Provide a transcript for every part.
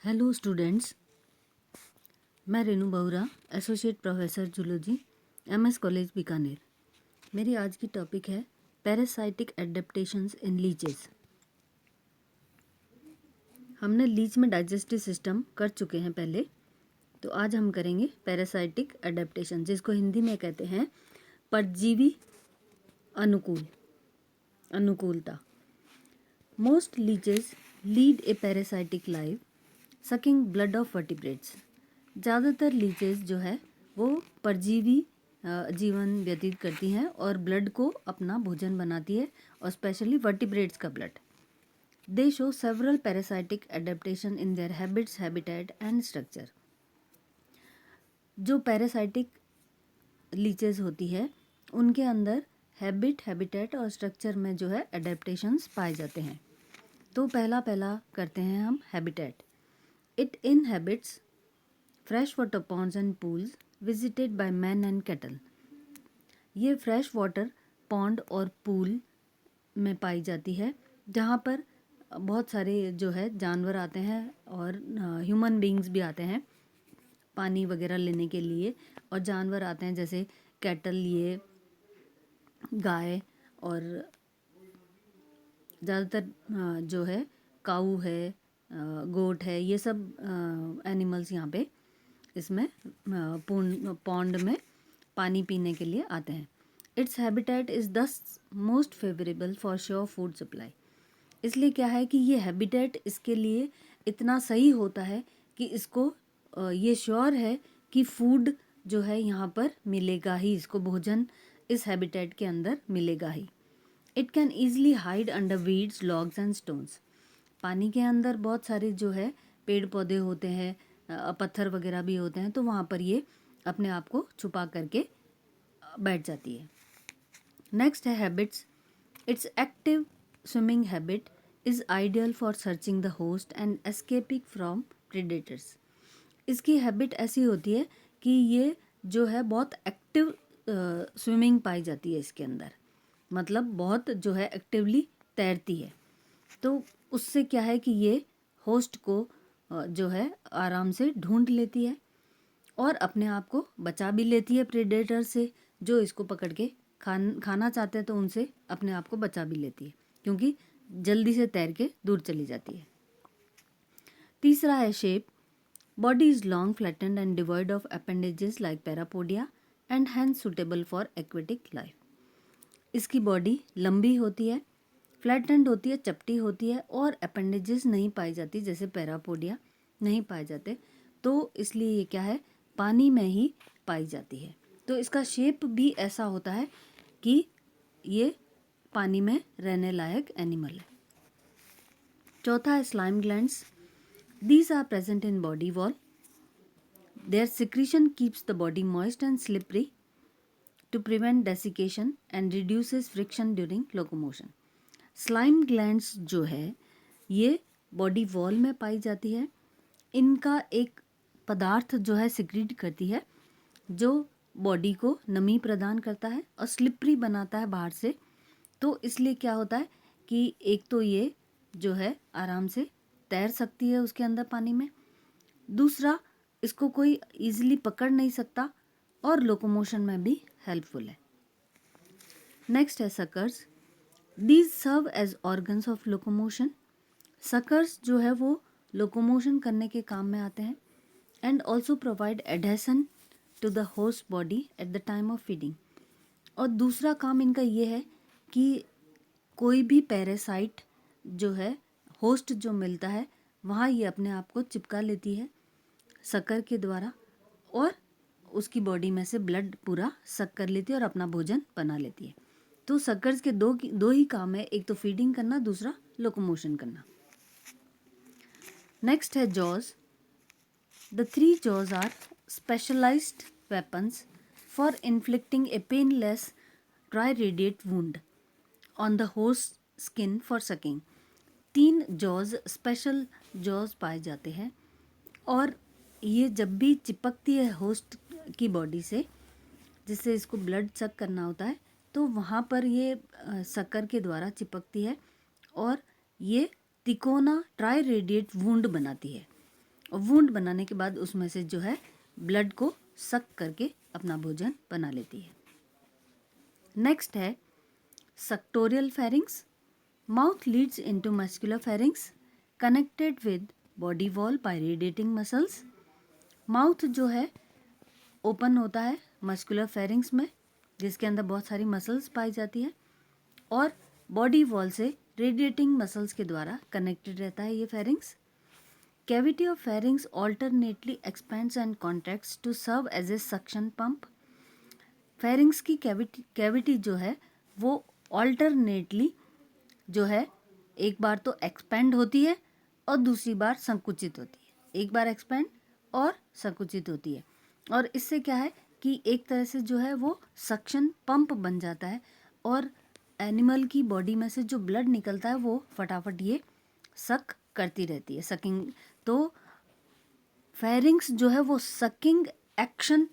Hello students, मैं रेनू बहुरा, associate professor zoology, MS college Bikaner. मेरी आज की टॉपिक है पैरासाइटिक एडेप्टेशंस इन लीचेस। हमने लीच में डाइजेस्टिव सिस्टम कर चुके हैं पहले, तो आज हम करेंगे पैरासाइटिक एडेप्टेशन, जिसको हिंदी में कहते हैं परजीवी अनुकूलता। Most leches lead A parasitic life sucking blood of vertebrates. ज़्यादातर लीचेस जो है वो परजीवी जीवन व्यतीत करती हैं और ब्लड को अपना भोजन बनाती है, और स्पेशली वर्टिब्रेट्स का blood. They show several parasitic adaptation in their habits, habitat and structure. जो पैरासाइटिक लीचेस होती है उनके अंदर हैबिट, हैबिटेट और स्ट्रक्चर में जो है एडेप्टेशंस पाए जाते हैं। तो पहला करते हैं हम habitat. It inhabits fresh water Pond's and pools visited by man and cattle. ये फ्रेश वाटर पॉन्ड और पूल में पाई जाती है, जहाँ पर बहुत सारे जो है जानवर आते हैं और ह्यूमन बीइंग्स भी आते हैं पानी वगैरह लेने के लिए। और जानवर आते हैं जैसे कैटल, ये गाय, और ज़्यादातर जो है काऊ है, गोट है, ये सब एनिमल्स यहाँ पे इसमें पॉन्ड में पानी पीने के लिए आते हैं। इट्स हैबिटेट इज़ दस most favourable for sure food supply. इसलिए क्या है कि ये हैबिटेट इसके लिए इतना सही होता है कि इसको ये श्योर है कि फूड जो है यहाँ पर मिलेगा ही, इसको भोजन इस हैबिटेट के अंदर मिलेगा ही। It can easily hide under weeds, logs and stones. पानी के अंदर बहुत सारे जो है पेड़ पौधे होते हैं, पत्थर वगैरह भी होते हैं, तो वहाँ पर ये अपने आप को छुपा करके बैठ जाती है। नेक्स्ट है habits. It's active swimming habit is ideal for searching the host and escaping from predators. इसकी हैबिट ऐसी होती है कि ये जो है बहुत एक्टिव स्विमिंग पाई जाती है इसके अंदर, मतलब बहुत जो है एक्टिवली तैरती है। तो उससे क्या है कि ये होस्ट को जो है आराम से ढूंढ लेती है और अपने आप को बचा भी लेती है प्रेडेटर से, जो इसको पकड़ के खाना चाहते हैं, तो उनसे अपने आप को बचा भी लेती है, क्योंकि जल्दी से तैर के दूर चली जाती है। तीसरा है shape. Body is long, flattened and devoid of appendages like parapodia and hence suitable for aquatic life. इसकी बॉडी लंबी होती है, फ्लैटेंड होती है, चपटी होती है, और अपेंडेजेस नहीं पाई जाती, जैसे पैरापोडिया नहीं पाए जाते, तो इसलिए ये क्या है, पानी में ही पाई जाती है। तो इसका शेप भी ऐसा होता है कि ये पानी में रहने लायक एनिमल है। चौथा है slime glands. These are present in body wall. Their secretion keeps the body moist and slippery to prevent desiccation and reduces friction during locomotion. Slime glands जो है ये बॉडी वॉल में पाई जाती है। इनका एक पदार्थ जो है सिक्रीट करती है, जो बॉडी को नमी प्रदान करता है और स्लिपरी बनाता है बाहर से। तो इसलिए क्या होता है कि एक तो ये जो है आराम से तैर सकती है उसके अंदर पानी में, दूसरा इसको कोई इजीली पकड़ नहीं सकता, और लोकोमोशन में भी हेल्पफुल है। नेक्स्ट है suckers. These serve as organs of locomotion. Suckers जो है वो लोकोमोशन करने के काम में आते हैं and also provide adhesion to the host body at the time of feeding. और दूसरा काम इनका ये है कि कोई भी पैरासाइट जो है, होस्ट जो मिलता है, वहाँ ये अपने आप को चिपका लेती है शक्कर के द्वारा, और उसकी बॉडी में से ब्लड पूरा सक कर लेती है और अपना भोजन बना लेती है। तो शक्कर्स के दो ही काम है, एक तो फीडिंग करना, दूसरा लोकोमोशन करना। नेक्स्ट है jaws. The 3 jaws are specialised weapons for inflicting a painless triradiate wound on the host skin for sucking. 3 jaws, special jaws पाए जाते हैं, और ये जब भी चिपकती है होस्ट की बॉडी से, जिससे इसको ब्लड सक करना होता है, तो वहाँ पर ये शक्कर के द्वारा चिपकती है और ये तिकोना ट्राई रेडिएट वुंड बनाती है। और वुंड बनाने के बाद उसमें से जो है ब्लड को सक करके अपना भोजन बना लेती है। नेक्स्ट है सक्टोरियल pharynx. Mouth Leeds into muscular pharynx connected with body wall bye radiating muscles. Mouth जो है ओपन होता है मस्कुलर फेरिंग्स में, जिसके अंदर बहुत सारी मसल्स पाई जाती है, और बॉडी वॉल से रेडिएटिंग मसल्स के द्वारा कनेक्टेड रहता है ये pharynx. Cavity of pharynx alternately expands and contracts to serve as a suction pump. Pharynx की कैविटी जो है वो ऑल्टरनेटली जो है एक बार तो एक्सपेंड होती है और दूसरी बार संकुचित होती है, एक बार एक्सपेंड और संकुचित होती है, और इससे क्या है कि एक तरह से जो है वो सक्शन पंप बन जाता है और एनिमल की बॉडी में से जो ब्लड निकलता है वो फटाफट ये सक करती रहती है, सकिंग। तो फेरिंग्स जो है वो सकिंग एक्शन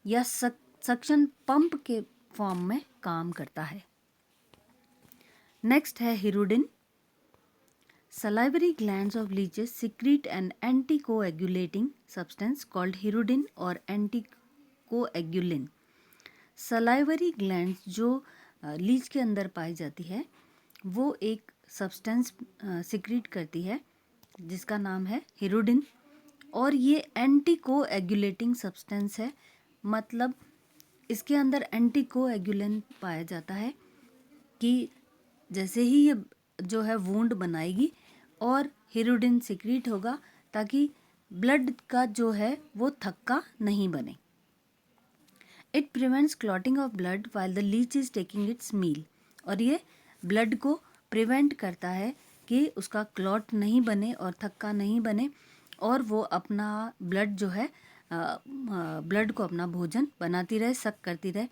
या सक्शन पंप के फॉर्म में काम करता है। नेक्स्ट है hirudin. Salivary glands of leeches secrete an anticoagulating substance called hirudin और anticoagulin। Salivary glands जो लीच के अंदर पाई जाती है वो एक सब्सटेंस सिक्रीट करती है जिसका नाम है हिरुडिन, और ये एंटीकोएगुलेटिंग सब्सटेंस है। मतलब इसके अंदर एंटीकोएगुलेंट पाया जाता है कि जैसे ही ये जो है वुंड बनाएगी और हिरुडिन सिक्रीट होगा ताकि ब्लड का जो है वो थक्का नहीं बने। It prevents clotting of blood while the leech is taking its meal, और ये ब्लड को प्रिवेंट करता है कि उसका क्लॉट नहीं बने और थक्का नहीं बने, और वो अपना ब्लड जो है ब्लड को अपना भोजन बनाती रहे, सक करती रहे,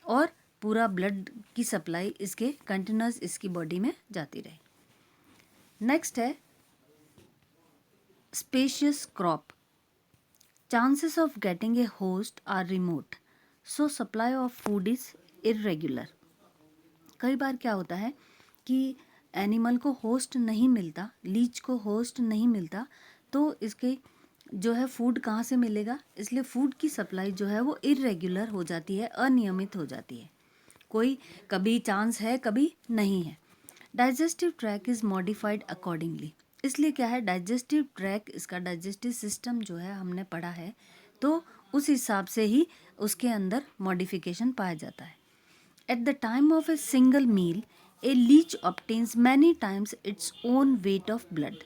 और पूरा ब्लड की सप्लाई इसके कंटिन्यूस इसकी बॉडी में जाती रहे। नेक्स्ट है spacious crop. Chances of getting a host are remote, so supply of food is irregular. कई बार क्या होता है कि एनिमल को होस्ट नहीं मिलता, लीच को होस्ट नहीं मिलता, तो इसके जो है फूड कहाँ से मिलेगा, इसलिए फूड की सप्लाई जो है वो इरेगुलर हो जाती है, अनियमित हो जाती है, कोई कभी चांस है कभी नहीं है। Digestive track is modified accordingly, इसलिए क्या है डाइजेस्टिव ट्रैक, इसका डाइजेस्टिव सिस्टम जो है हमने पढ़ा है, तो उस हिसाब से ही उसके अंदर मॉडिफिकेशन पाया जाता है। At the time of a single meal a leech obtains many times its own weight of blood.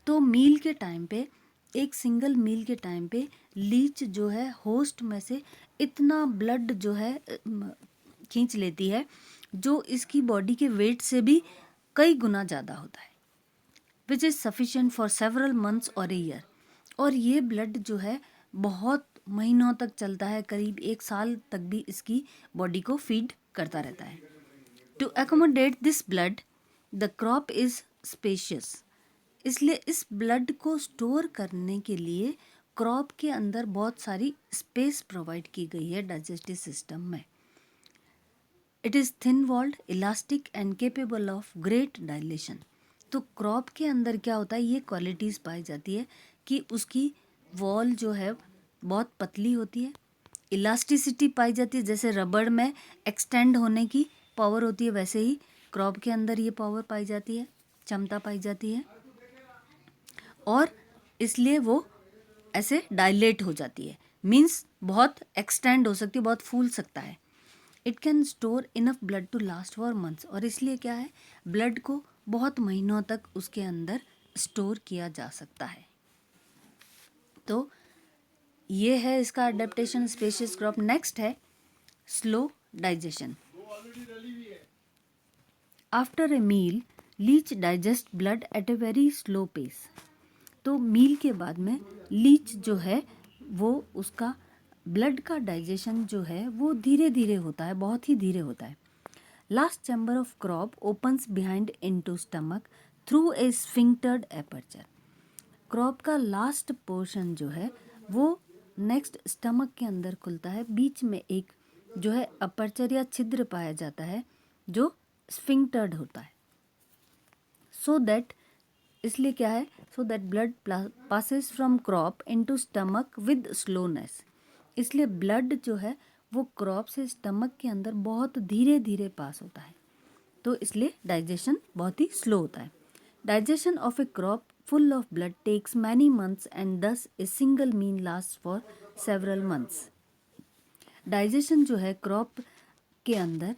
तो मील के टाइम पे, एक सिंगल मील के टाइम पे लीच जो है होस्ट में से इतना ब्लड जो है खींच लेती है जो इसकी बॉडी के वेट से भी कई गुना ज़्यादा होता है, which is sufficient for several months और ए ईयर। और ये ब्लड जो है बहुत महीनों तक चलता है, करीब 1 साल तक भी इसकी बॉडी को फीड करता रहता है। To accommodate this blood the crop is spacious, इसलिए इस ब्लड को स्टोर करने के लिए क्रॉप के अंदर बहुत सारी स्पेस प्रोवाइड की गई है डाइजेस्टिव सिस्टम में। It is thin walled, elastic and capable of great dilation. तो क्रॉप के अंदर क्या होता है, ये क्वालिटीज़ पाई जाती है कि उसकी वॉल जो है बहुत पतली होती है, इलास्टिसिटी पाई जाती है, जैसे रबड़ में एक्सटेंड होने की पावर होती है वैसे ही क्रॉप के अंदर ये पावर पाई जाती है, क्षमता पाई जाती है, और इसलिए वो ऐसे डायलेट हो जाती है, मीन्स बहुत एक्सटेंड हो सकती है, बहुत फूल सकता है। It can store enough blood to last for months, और इसलिए क्या है ब्लड को बहुत महीनों तक उसके अंदर स्टोर किया जा सकता है। तो ये है इसका अडेप्टेशन स्पेशियस क्रॉप। नेक्स्ट है slow digestion. After a meal leech digest blood at a very slow pace. तो मील के बाद में लीच जो है वो उसका ब्लड का डाइजेशन जो है वो धीरे धीरे होता है, बहुत ही धीरे होता है। Last chamber of crop opens behind into stomach through a sphinctered aperture. Crop का लास्ट पोर्शन जो है वो नेक्स्ट स्टमक के अंदर खुलता है, बीच में एक जो है अपर्चर या छिद्र पाया जाता है जो स्फिंक्टर्ड होता है, सो दैट इसलिए क्या है, so that blood passes from crop into stomach with slowness. इसलिए ब्लड जो है वो क्रॉप से स्टमक के अंदर बहुत धीरे धीरे पास होता है, तो इसलिए डाइजेशन बहुत ही स्लो होता है। Digestion of a crop full of blood takes many months and thus a single meal last for several months. Digestion जो है क्रॉप के अंदर,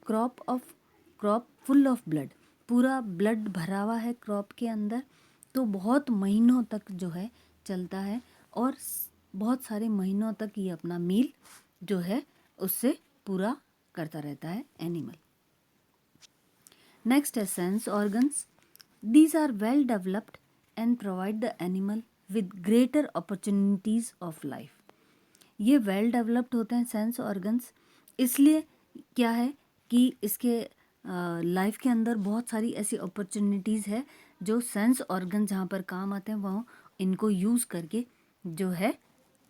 क्रॉप फुल ऑफ ब्लड, पूरा ब्लड भरा हुआ है क्रॉप के अंदर, तो बहुत महीनों तक जो है चलता है और बहुत सारे महीनों तक ये अपना मील जो है उससे पूरा करता रहता है एनिमल। नेक्स्ट है sense organs. These are well developed and provide the animal with greater opportunities of life. ये वेल डेवलप्ड होते हैं सेंस ऑर्गन्स, इसलिए क्या है कि इसके लाइफ के अंदर बहुत सारी ऐसी अपॉर्चुनिटीज़ है जो सेंस ऑर्गन जहाँ पर काम आते हैं वह इनको यूज़ करके जो है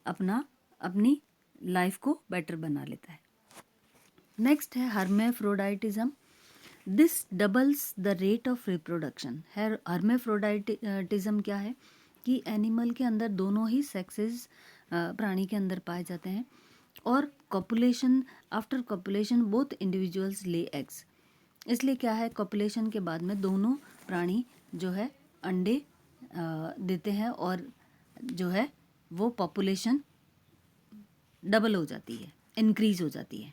अपनी लाइफ को बेटर बना लेता है। नेक्स्ट है hermaphroditism. This doubles the rate of reproduction. Hermaphroditism क्या है कि एनिमल के अंदर दोनों ही सेक्सेस प्राणी के अंदर पाए जाते हैं और copulation, after copulation both individuals lay eggs. इसलिए क्या है, कॉपुलेशन के बाद में दोनों प्राणी जो है अंडे देते हैं और जो है वो पॉपुलेशन डबल हो जाती है, इंक्रीज हो जाती है।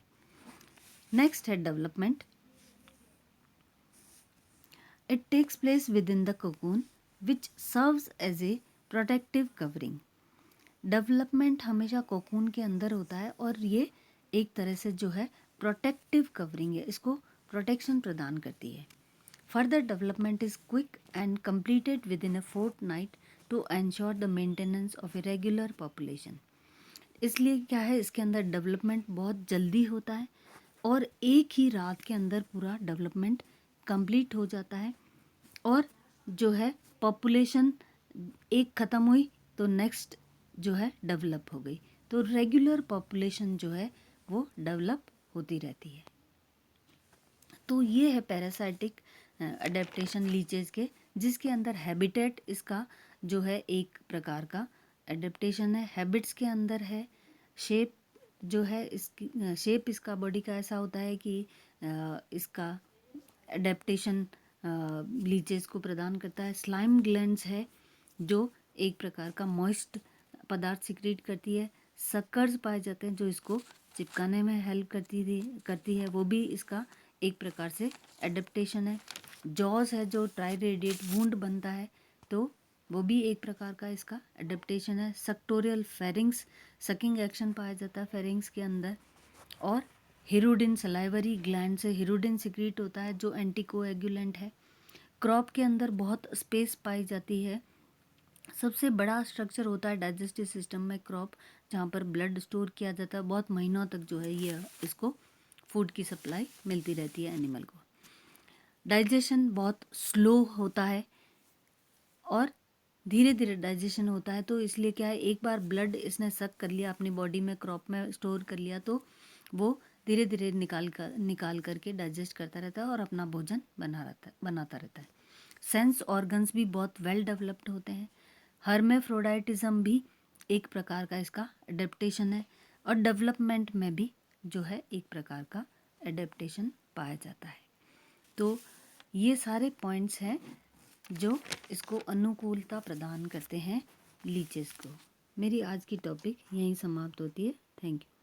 नेक्स्ट है development. It takes place within the cocoon which serves as a protective covering. Development हमेशा कोकून के अंदर होता है और ये एक तरह से जो है प्रोटेक्टिव कवरिंग है, इसको प्रोटेक्शन प्रदान करती है। Further development is quick and completed within a fortnight to ensure the maintenance of a regular population. इसलिए क्या है, इसके अंदर डेवलपमेंट बहुत जल्दी होता है और एक ही रात के अंदर पूरा डेवलपमेंट कंप्लीट हो जाता है और जो है पॉपुलेशन एक ख़त्म हुई तो नेक्स्ट जो है डेवलप हो गई, तो रेगुलर पॉपुलेशन जो है वो डेवलप होती रहती है। तो ये है पैरासाइटिक अडेप्टेशन लीचेज के, जिसके अंदर हैबिटेट इसका जो है एक प्रकार का अडेप्टेशन है, हैबिट्स के अंदर है, शेप जो है इसकी शेप इसका बॉडी का ऐसा होता है कि इसका अडेप्टेशन लीचेस को प्रदान करता है। स्लाइम ग्लैंड्स है जो एक प्रकार का मॉइस्ट पदार्थ सिक्रीट करती है। सक्कर्स पाए जाते हैं जो इसको चिपकाने में हेल्प करती है, वो भी इसका एक प्रकार से एडेप्टेशन है। जॉस है जो ट्राई रेडिएट वुंड बनता है, तो वो भी एक प्रकार का इसका एडेप्टेशन है। सक्टोरियल फेरिंग्स, सकिंग एक्शन पाया जाता है फेरिंग्स के अंदर। और हिरुडिन, सलाइवरी ग्लैंड से हिरुडिन सिक्रीट होता है जो एंटीकोएगुलेंट है। क्रॉप के अंदर बहुत स्पेस पाई जाती है। सबसे बड़ा स्ट्रक्चर होता है डाइजेस्टिव सिस्टम में क्रॉप, जहाँ पर ब्लड स्टोर किया जाता है। बहुत महीनों तक जो है ये इसको फूड की सप्लाई मिलती रहती है एनिमल को। डाइजेशन बहुत स्लो होता है और धीरे धीरे डाइजेशन होता है, तो इसलिए क्या है, एक बार ब्लड इसने सक कर लिया अपनी बॉडी में, क्रॉप में स्टोर कर लिया, तो वो धीरे धीरे निकाल करके डाइजेस्ट करता रहता है और अपना भोजन बनाता रहता है। सेंस ऑर्गन्स भी बहुत वेल डेवलप्ड होते हैं। हर्मेफ्रोडाइटिज्म भी एक प्रकार का इसका एडेप्टेशन है और डेवलपमेंट में भी जो है एक प्रकार का एडेप्टेशन पाया जाता है। तो ये सारे पॉइंट्स हैं जो इसको अनुकूलता प्रदान करते हैं लीचेस को। मेरी आज की टॉपिक यहीं समाप्त होती है। Thank you.